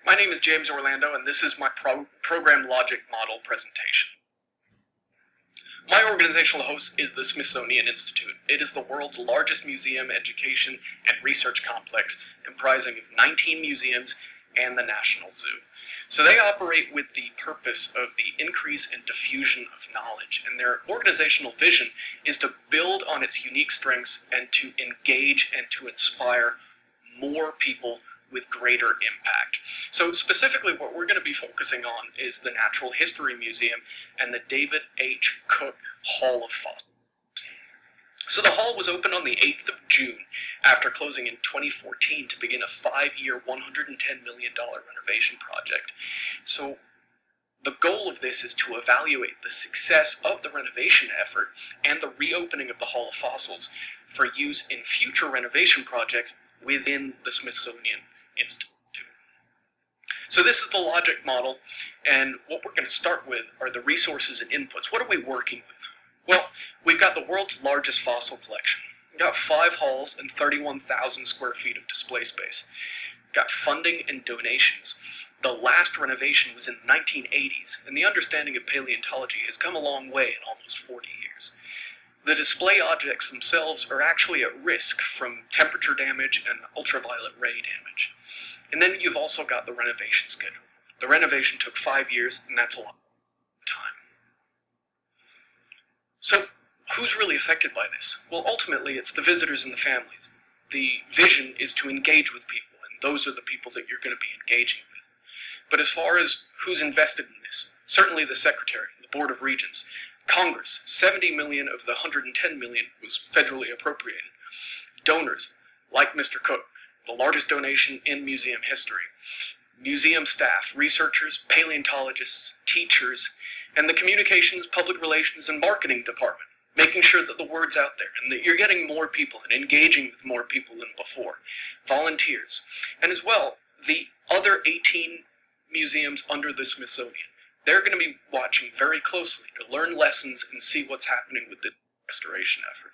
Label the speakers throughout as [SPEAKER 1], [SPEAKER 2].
[SPEAKER 1] My name is James Orlando, and this is my program logic model presentation. My organizational host is the Smithsonian Institute. It is the world's largest museum, education, and research complex, comprising of 19 museums and the National Zoo. So they operate with the purpose of the increase and diffusion of knowledge, and their organizational vision is to build on its unique strengths and to engage and to inspire more people with greater impact. So specifically what we're going to be focusing on is the Natural History Museum and the David H. Cook Hall of Fossils. So the hall was opened on the 8th of June after closing in 2014 to begin a 5-year, $110 million renovation project. So the goal of this is to evaluate the success of the renovation effort and the reopening of the Hall of Fossils for use in future renovation projects within the Smithsonian Institute. So this is the logic model, and what we're going to start with are the resources and inputs. What are we working with? Well, we've got the world's largest fossil collection. We've got 5 halls and 31,000 square feet of display space. We've got funding and donations. The last renovation was in the 1980s, and the understanding of paleontology has come a long way in almost 40 years. The display objects themselves are actually at risk from temperature damage and ultraviolet ray damage. And then you've also got the renovation schedule. The renovation took 5 years, and that's a lot of time. So, who's really affected by this? Well, ultimately, it's the visitors and the families. The vision is to engage with people, and those are the people that you're going to be engaging with. But as far as who's invested in this, certainly the Secretary, the Board of Regents, Congress, 70 million of the 110 million was federally appropriated. Donors, like Mr. Cook, the largest donation in museum history. Museum staff, researchers, paleontologists, teachers, and the communications, public relations, and marketing department, making sure that the word's out there and that you're getting more people and engaging with more people than before. Volunteers. And as well, the other 18 museums under the Smithsonian. They're going to be watching very closely to learn lessons and see what's happening with the restoration effort.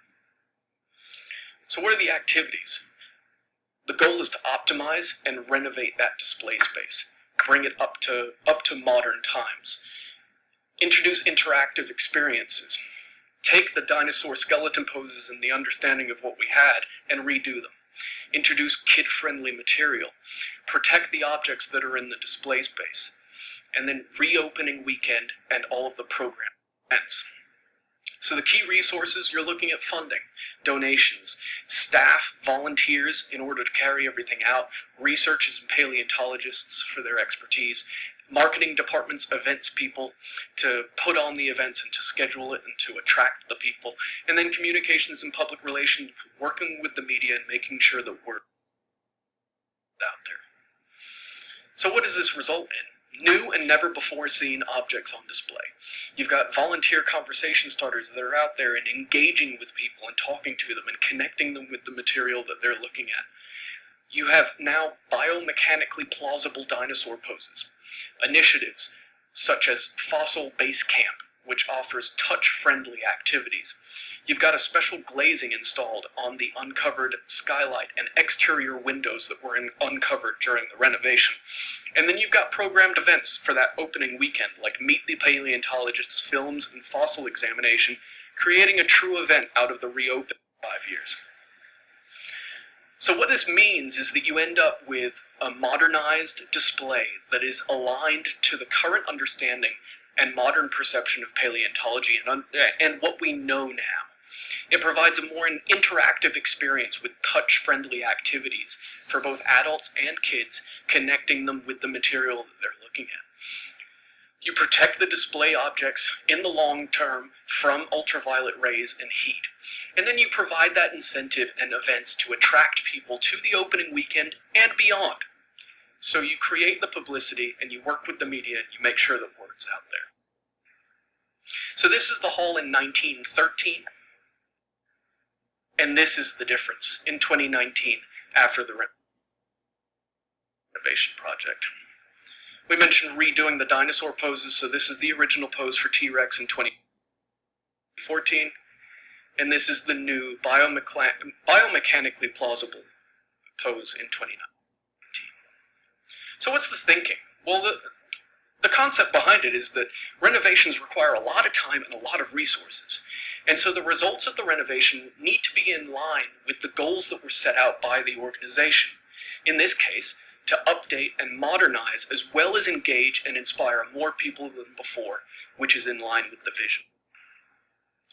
[SPEAKER 1] So what are the activities? The goal is to optimize and renovate that display space, bring it up to modern times. Introduce interactive experiences. Take the dinosaur skeleton poses and the understanding of what we had and redo them. Introduce kid-friendly material. Protect the objects that are in the display space. And then reopening weekend and all of the program events. So the key resources, you're looking at funding, donations, staff, volunteers in order to carry everything out, researchers and paleontologists for their expertise, marketing departments, events people to put on the events and to schedule it and to attract the people, and then communications and public relations, working with the media and making sure that we're out there. So what does this result in? New and never before seen objects on display. You've got volunteer conversation starters that are out there and engaging with people and talking to them and connecting them with the material that they're looking at. You have now biomechanically plausible dinosaur poses. Initiatives such as Fossil Base Camp, which offers touch-friendly activities. You've got a special glazing installed on the uncovered skylight and exterior windows that were uncovered during the renovation. And then you've got programmed events for that opening weekend, like Meet the Paleontologists, films, and fossil examination, creating a true event out of the reopened 5 years. So what this means is that you end up with a modernized display that is aligned to the current understanding and modern perception of paleontology and what we know now. It provides a more interactive experience with touch-friendly activities for both adults and kids, connecting them with the material that they're looking at. You protect the display objects in the long term from ultraviolet rays and heat. And then you provide that incentive and events to attract people to the opening weekend and beyond. So you create the publicity and you work with the media and you make sure the word's out there. So this is the hall in 1913. And this is the difference in 2019 after the renovation project. We mentioned redoing the dinosaur poses, so this is the original pose for T-Rex in 2014, and this is the new biomechanically plausible pose in 2019. So what's the thinking? Well, the concept behind it is that renovations require a lot of time and a lot of resources. And so the results of the renovation need to be in line with the goals that were set out by the organization. In this case, to update and modernize as well as engage and inspire more people than before, which is in line with the vision.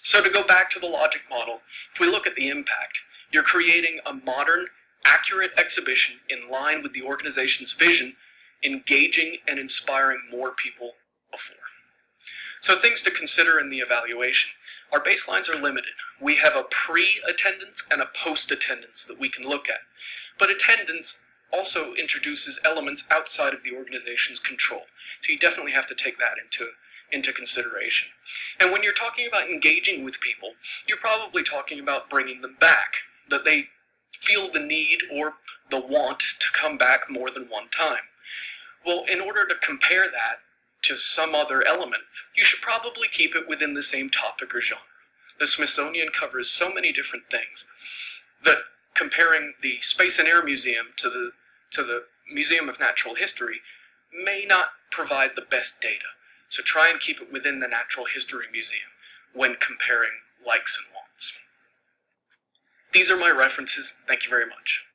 [SPEAKER 1] So to go back to the logic model, if we look at the impact, you're creating a modern, accurate exhibition in line with the organization's vision, engaging and inspiring more people before. So things to consider in the evaluation. Our baselines are limited. We have a pre-attendance and a post-attendance that we can look at. But attendance also introduces elements outside of the organization's control. So you definitely have to take that into consideration. And when you're talking about engaging with people, you're probably talking about bringing them back, that they feel the need or the want to come back more than one time. Well, in order to compare that to some other element, you should probably keep it within the same topic or genre. The Smithsonian covers so many different things that comparing the Space and Air Museum to the Museum of Natural History may not provide the best data. So try and keep it within the Natural History Museum when comparing likes and wants. These are my references. Thank you very much.